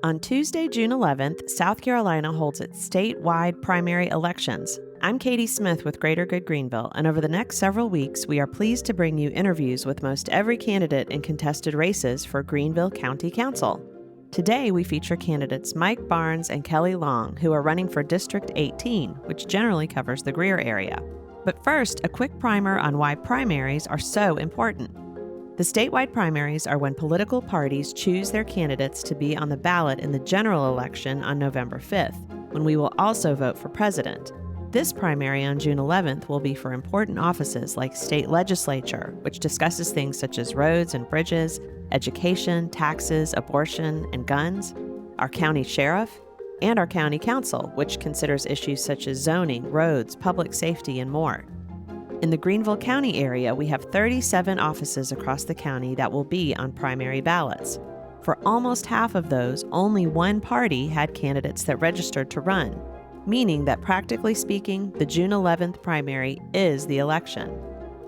On Tuesday, June 11th, South Carolina holds its statewide primary elections. I'm Katie Smith with Greater Good Greenville, and over the next several weeks, we are pleased to bring you interviews with most every candidate in contested races for Greenville County Council. Today, we feature candidates Mike Barnes and Kelly Long, who are running for District 18, which generally covers the Greer area. But first, a quick primer on why primaries are so important. The statewide primaries are when political parties choose their candidates to be on the ballot in the general election on November 5th, when we will also vote for president. This primary on June 11th will be for important offices like state legislature, which discusses things such as roads and bridges, education, taxes, abortion, and guns, our county sheriff, and our county council, which considers issues such as zoning, roads, public safety, and more. In the Greenville County area, we have 37 offices across the county that will be on primary ballots. For almost half of those, only one party had candidates that registered to run, meaning that practically speaking, the June 11th primary is the election.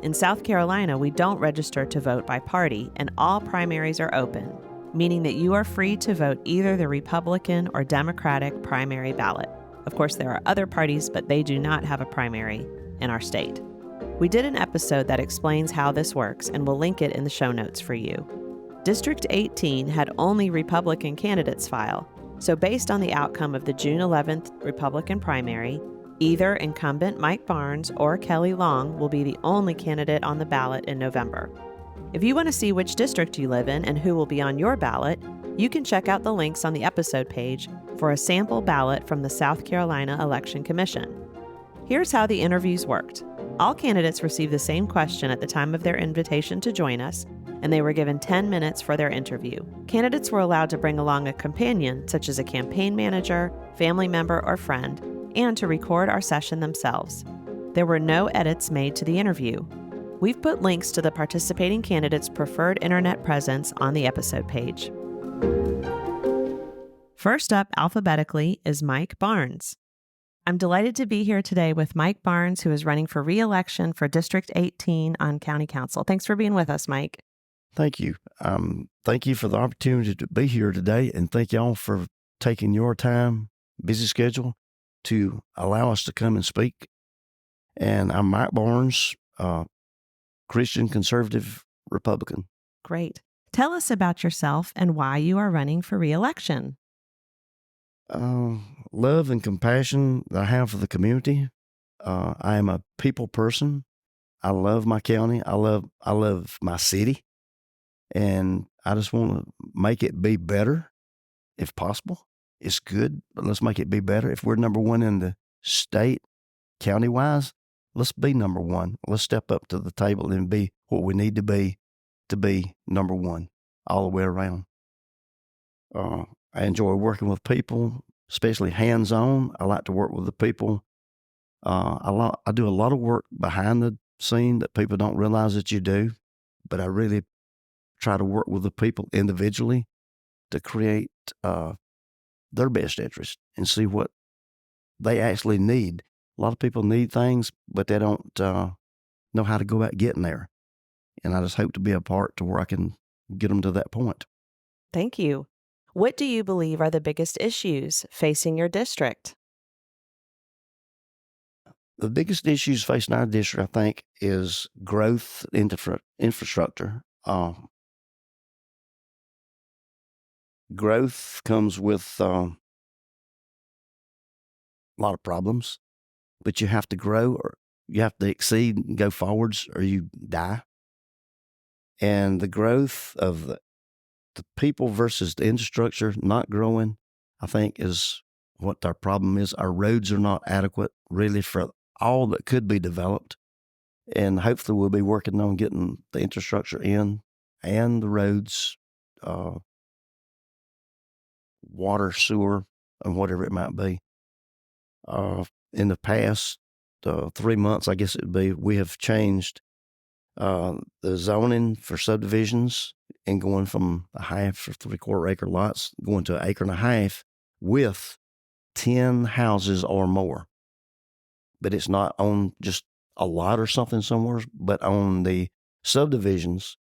In South Carolina, we don't register to vote by party, and all primaries are open, meaning that you are free to vote either the Republican or Democratic primary ballot. Of course, there are other parties, but they do not have a primary in our state. We did an episode that explains how this works, and we'll link it in the show notes for you. District 18 had only Republican candidates file, so based on the outcome of the June 11th Republican primary, either incumbent Mike Barnes or Kelly Long will be the only candidate on the ballot in November. If you want to see which district you live in and who will be on your ballot, you can check out the links on the episode page for a sample ballot from the South Carolina Election Commission. Here's how the interviews worked. All candidates received the same question at the time of their invitation to join us, and they were given 10 minutes for their interview. Candidates were allowed to bring along a companion, such as a campaign manager, family member, or friend, and to record our session themselves. There were no edits made to the interview. We've put links to the participating candidates' preferred internet presence on the episode page. First up, alphabetically, is Mike Barnes. I'm delighted to be here today with Mike Barnes, who is running for re-election for District 18 on County Council. Thanks for being with us, Mike. Thank you. Thank you for the opportunity to be here today, and thank y'all for taking your time, busy schedule, to allow us to come and speak. And I'm Mike Barnes, Christian conservative Republican. Great. Tell us about yourself and why you are running for re-election. Love and compassion that I have for the community. I am a people person. I love my county. I love my city, and I just want to make it be better if possible. It's good, but let's make it be better. If we're number one in the state, county-wise, let's be number one. Let's step up to the table and be what we need to be number one all the way around. I enjoy working with people, especially hands-on. I like to work with the people. I do a lot of work behind the scene that people don't realize that you do, but I really try to work with the people individually to create their best interest and see what they actually need. A lot of people need things, but they don't know how to go about getting there. And I just hope to be a part to where I can get them to that point. Thank you. What do you believe are the biggest issues facing your district? The biggest issues facing our district, I think, is growth infrastructure. Growth comes with a lot of problems, but you have to grow, or you have to exceed and go forwards, or you die. And the growth of the people versus the infrastructure not growing, I think, is what our problem is. Our roads are not adequate, really, for all that could be developed. And hopefully we'll be working on getting the infrastructure in and the roads, water, sewer, and whatever it might be. In the past 3 months, I guess it would be, we have changed the zoning for subdivisions and going from a half or 3/4 acre lots going to 1.5 acres with 10 houses or more. But it's not on just a lot or something somewhere, but on the subdivisions.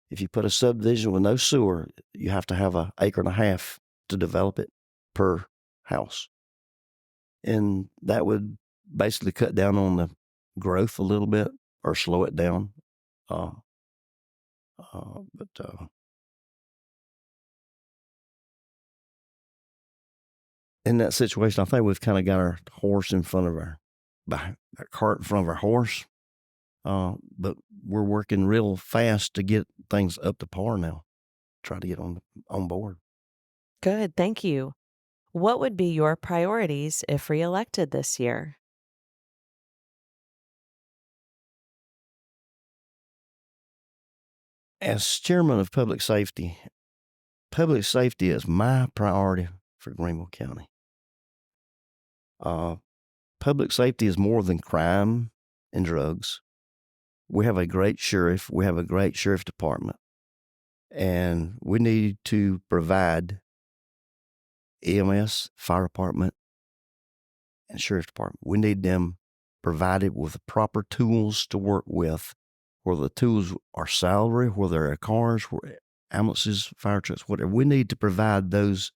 If you put a subdivision with no sewer, you have to have 1.5 acres to develop it per house. And that would basically cut down on the growth a little bit or slow it down. But in that situation, I think we've kind of got our horse in front of our cart in front of our horse. But we're working real fast to get things up to par now. Try to get on board. Good, thank you. What would be your priorities if reelected this year? As chairman of public safety is my priority for Greenville County. Public safety is more than crime and drugs. We have a great sheriff. We have a great sheriff department. And we need to provide EMS, fire department, and sheriff department. We need them provided with the proper tools to work with, where the tools are salary, where there are cars, where ambulances, fire trucks, whatever. We need to provide those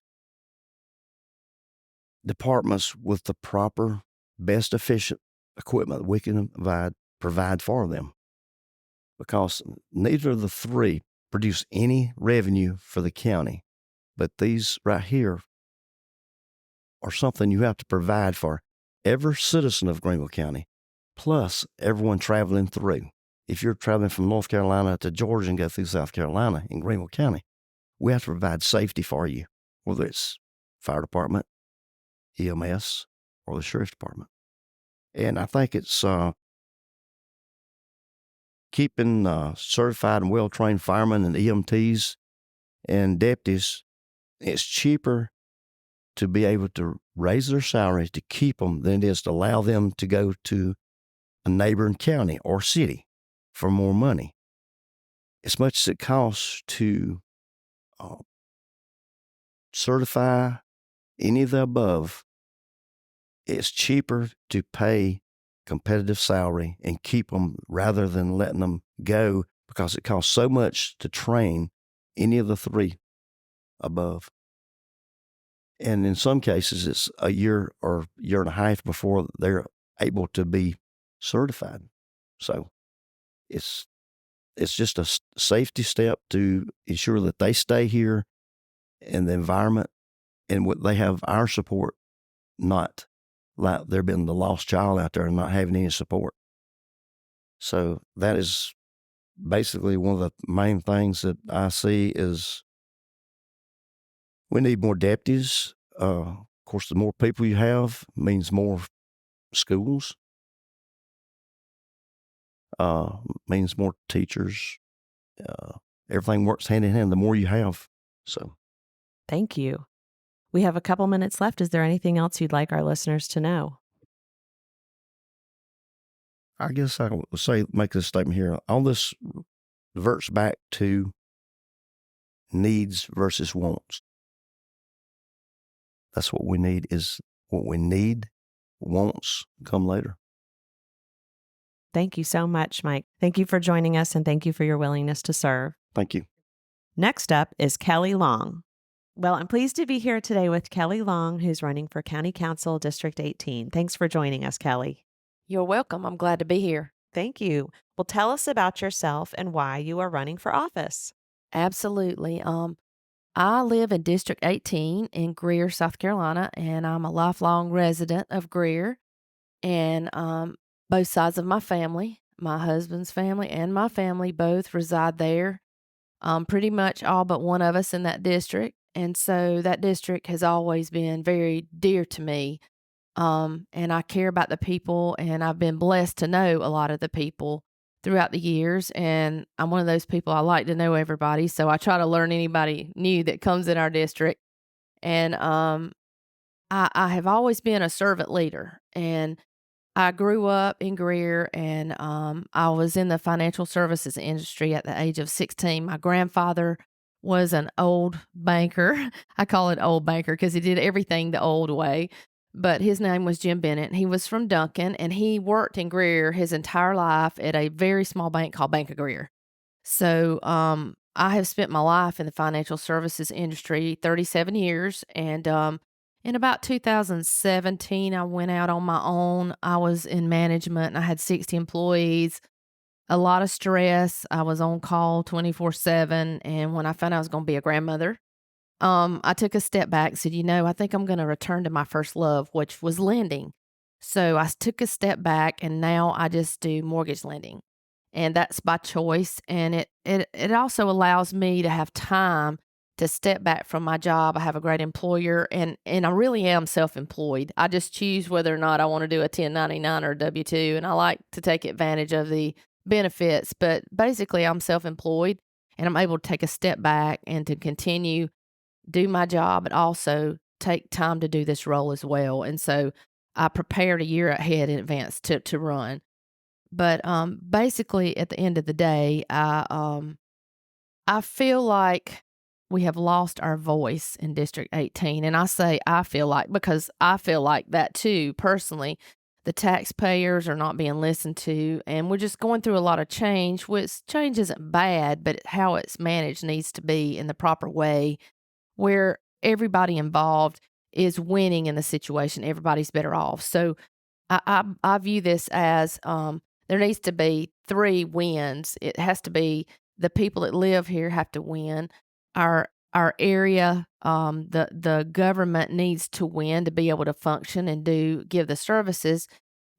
departments with the proper, best efficient equipment that we can provide for them. Because neither of the three produce any revenue for the county. But these right here are something you have to provide for every citizen of Greenville County, plus everyone traveling through. If you're traveling from North Carolina to Georgia and go through South Carolina in Greenville County, we have to provide safety for you, whether it's fire department, EMS, or the sheriff's department. And I think it's keeping certified and well-trained firemen and EMTs and deputies. It's cheaper to be able to raise their salary to keep them than it is to allow them to go to a neighboring county or city for more money. As much as it costs to certify any of the above, it's cheaper to pay competitive salary and keep them rather than letting them go, because it costs so much to train any of the three above. And in some cases, it's a year or year and a half before they're able to be certified. So it's just a safety step to ensure that they stay here in the environment and they have our support, not like they're been the lost child out there and not having any support. So that is basically one of the main things that I see is we need more deputies. Of course, the more people you have means more schools, means more teachers. Everything works hand in hand the more you have. So, thank you. We have a couple minutes left. Is there anything else you'd like our listeners to know? I guess I would say, make this statement here. All this reverts back to needs versus wants. That's what we need is what we need. Wants come later. Thank you so much, Mike. Thank you for joining us, and thank you for your willingness to serve. Thank you. Next up is Kelly Long. Well, I'm pleased to be here today with Kelly Long, who's running for County Council District 18. Thanks for joining us, Kelly. You're welcome. I'm glad to be here. Thank you. Well, tell us about yourself and why you are running for office. Absolutely. I live in District 18 in Greer, South Carolina, and I'm a lifelong resident of Greer. And both sides of my family, my husband's family and my family, both reside there. Pretty much all but one of us in that district. And so that district has always been very dear to me. And I care about the people, and I've been blessed to know a lot of the people throughout the years. And I'm one of those people, I like to know everybody. So I try to learn anybody new that comes in our district. And I have always been a servant leader. And I grew up in Greer, and I was in the financial services industry at the age of 16. My grandfather was an old banker. I call it old banker because he did everything the old way. But his name was Jim Bennett. He was from Duncan, and he worked in Greer his entire life at a very small bank called Bank of Greer. So I have spent my life in the financial services industry, 37 years, and in about 2017, I went out on my own. I was in management, and I had 60 employees, a lot of stress. I was on call 24/7, and when I found out I was gonna be a grandmother, I took a step back and said, I think I'm gonna return to my first love, which was lending. So I took a step back, and now I just do mortgage lending, and that's by choice. And it also allows me to have time to step back from my job. I have a great employer, and I really am self-employed. I just choose whether or not I want to do a 1099 or a W-2, and I like to take advantage of the benefits. But basically, I'm self-employed, and I'm able to take a step back and to continue do my job, but also take time to do this role as well. And so I prepared a year ahead in advance to run. But basically, at the end of the day, I feel like we have lost our voice in District 18. And I say I feel like because I feel like that too personally. The taxpayers are not being listened to, and we're just going through a lot of change, which change isn't bad, but how it's managed needs to be in the proper way where everybody involved is winning in the situation. Everybody's better off. So I view this as there needs to be three wins. It has to be the people that live here have to win. Our area, the government needs to win to be able to function and give the services.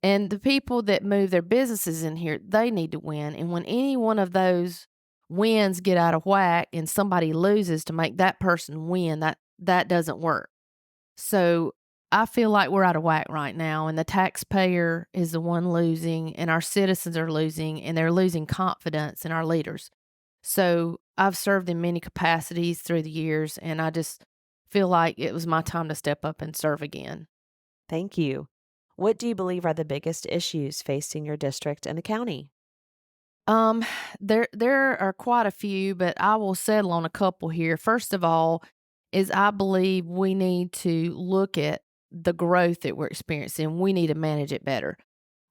And the people that move their businesses in here, they need to win. And when any one of those wins get out of whack and somebody loses to make that person win, that doesn't work. So I feel like we're out of whack right now, and the taxpayer is the one losing, and our citizens are losing, and they're losing confidence in our leaders. So I've served in many capacities through the years, and I just feel like it was my time to step up and serve again. Thank you. What do you believe are the biggest issues facing your district and the county? There are quite a few, but I will settle on a couple here. First of all, is I believe we need to look at the growth that we're experiencing. We need to manage it better.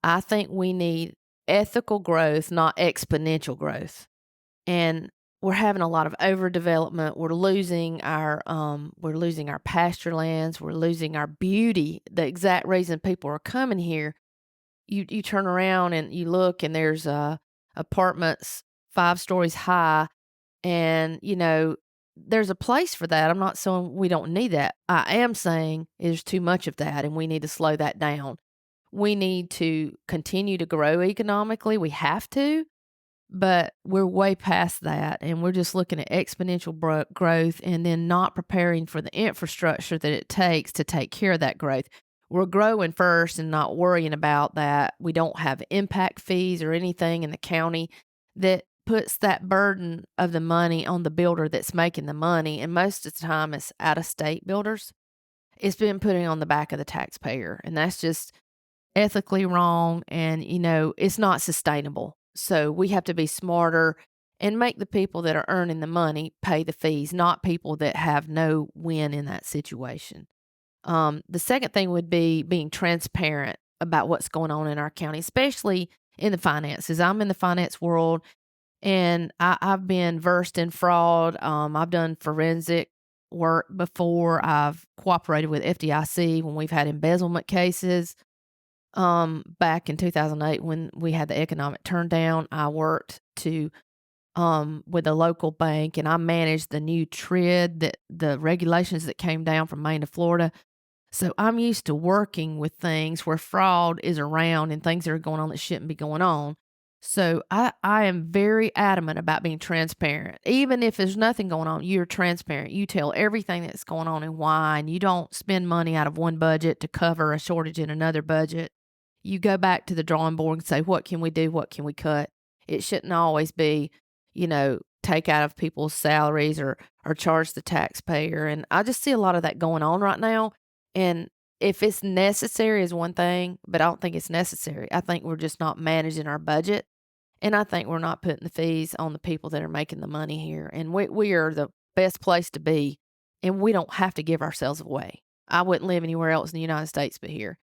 I think we need ethical growth, not exponential growth. And we're having a lot of overdevelopment. We're losing our pasture lands. We're losing our beauty. The exact reason people are coming here, you turn around and you look, and there's apartments 5 stories high, and there's a place for that. I'm not saying we don't need that. I am saying there's too much of that, and we need to slow that down. We need to continue to grow economically. We have to, but we're way past that, and we're just looking at exponential growth and then not preparing for the infrastructure that it takes to take care of that growth. We're growing first and not worrying about that. We don't have impact fees or anything in the county that puts that burden of the money on the builder that's making the money, and most of the time it's out-of-state builders. It's been putting on the back of the taxpayer, and that's just ethically wrong, and it's not sustainable. So we have to be smarter and make the people that are earning the money pay the fees, not people that have no win in that situation. The second thing would be being transparent about what's going on in our county, especially in the finances. I'm in the finance world, and I've been versed in fraud. I've done forensic work before. I've cooperated with FDIC when we've had embezzlement cases. Back in 2008, when we had the economic turndown, I worked with a local bank, and I managed the new TRID, the regulations that came down from Maine to Florida. So I'm used to working with things where fraud is around and things that are going on that shouldn't be going on. So I am very adamant about being transparent. Even if there's nothing going on, you're transparent. You tell everything that's going on and why, and you don't spend money out of one budget to cover a shortage in another budget. You go back to the drawing board and say, what can we do? What can we cut? It shouldn't always be, take out of people's salaries or charge the taxpayer. And I just see a lot of that going on right now. And if it's necessary is one thing, but I don't think it's necessary. I think we're just not managing our budget. And I think we're not putting the fees on the people that are making the money here. And we are the best place to be, and we don't have to give ourselves away. I wouldn't live anywhere else in the United States but here.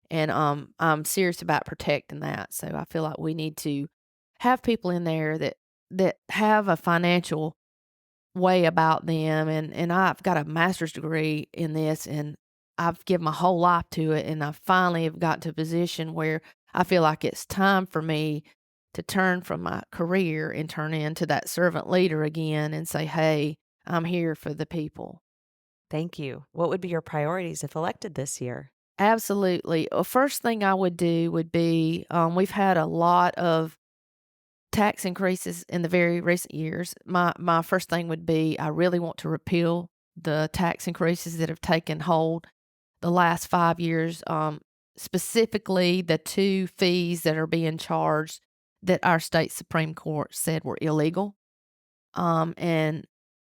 And I'm serious about protecting that. So I feel like we need to have people in there that have a financial way about them, and I've got a master's degree in this, and I've given my whole life to it, and I finally have got to a position where I feel like it's time for me to turn from my career and turn into that servant leader again and say, hey, I'm here for the people. Thank you. What would be your priorities if elected this year? Absolutely. First thing I would do would be we've had a lot of tax increases in the very recent years. My first thing would be I really want to repeal the tax increases that have taken hold the last 5 years, specifically the 2 fees that are being charged that our state Supreme Court said were illegal. And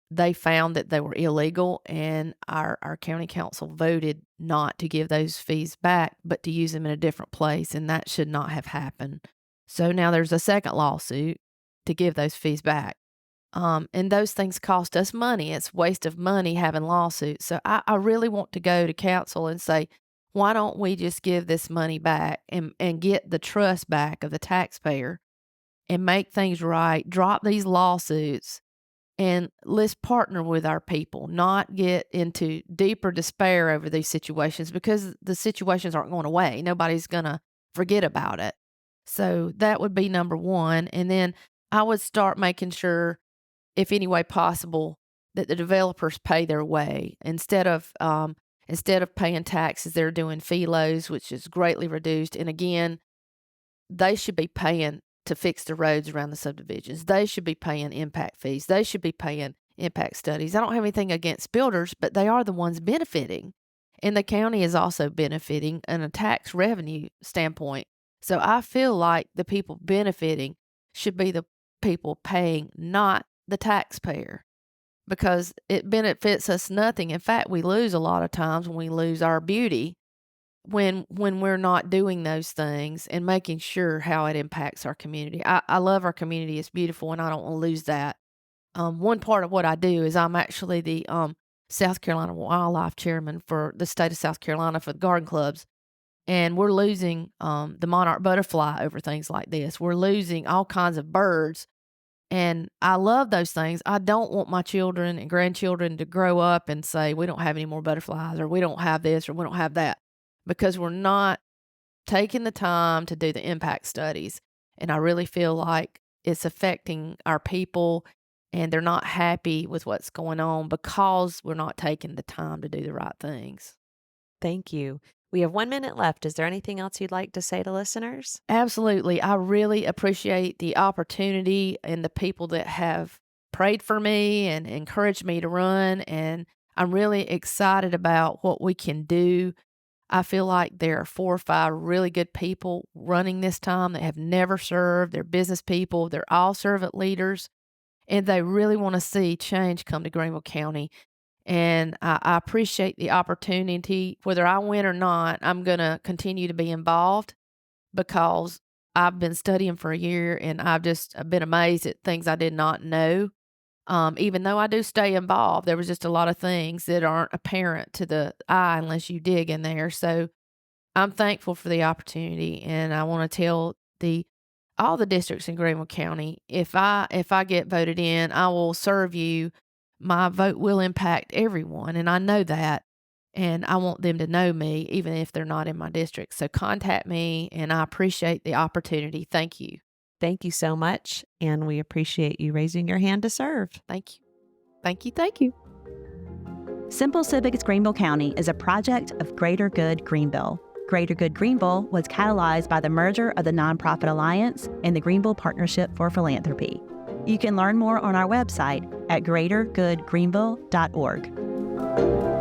they found that they were illegal, and our county council voted not to give those fees back, but to use them in a different place, and that should not have happened. So now there's a second lawsuit to give those fees back. And those things cost us money. It's waste of money having lawsuits. So I really want to go to council and say, why don't we just give this money back and get the trust back of the taxpayer and make things right, drop these lawsuits, and let's partner with our people, not get into deeper despair over these situations, because the situations aren't going away. Nobody's going to forget about it. So that would be number one. And then I would start making sure, if any way possible, that the developers pay their way. Instead of paying taxes, they're doing FELOs, which is greatly reduced. And again, they should be paying to fix the roads around the subdivisions. They should be paying impact fees. They should be paying impact studies. I don't have anything against builders, but they are the ones benefiting. And the county is also benefiting in a tax revenue standpoint. So I feel like the people benefiting should be the people paying, not the taxpayer, because it benefits us nothing. In fact, we lose a lot of times when we lose our beauty when we're not doing those things and making sure how it impacts our community. I love our community. It's beautiful, and I don't want to lose that. One part of what I do is I'm actually the South Carolina Wildlife Chairman for the state of South Carolina for the garden clubs. And we're losing the monarch butterfly over things like this. We're losing all kinds of birds. And I love those things. I don't want my children and grandchildren to grow up and say, we don't have any more butterflies, or we don't have this, or we don't have that, because we're not taking the time to do the impact studies. And I really feel like it's affecting our people, and they're not happy with what's going on because we're not taking the time to do the right things. Thank you. We have 1 minute left. Is there anything else you'd like to say to listeners? Absolutely. I really appreciate the opportunity and the people that have prayed for me and encouraged me to run. And I'm really excited about what we can do. I feel like there are 4 or 5 really good people running this time that have never served. They're business people. They're all servant leaders, and they really want to see change come to Greenville County. And I appreciate the opportunity. Whether I win or not, I'm going to continue to be involved, because I've been studying for a year, and I've been amazed at things I did not know. Even though I do stay involved, there was just a lot of things that aren't apparent to the eye unless you dig in there. So I'm thankful for the opportunity, and I want to tell all the districts in Greenville County, if I get voted in, I will serve you. My vote will impact everyone, and I know that, and I want them to know me even if they're not in my district. So contact me, and I appreciate the opportunity. Thank you. Thank you so much, and we appreciate you raising your hand to serve. Thank you. Thank you. Thank you. Simple Civics Greenville County is a project of Greater Good Greenville. Greater Good Greenville was catalyzed by the merger of the Nonprofit Alliance and the Greenville Partnership for Philanthropy. You can learn more on our website at greatergoodgreenville.org.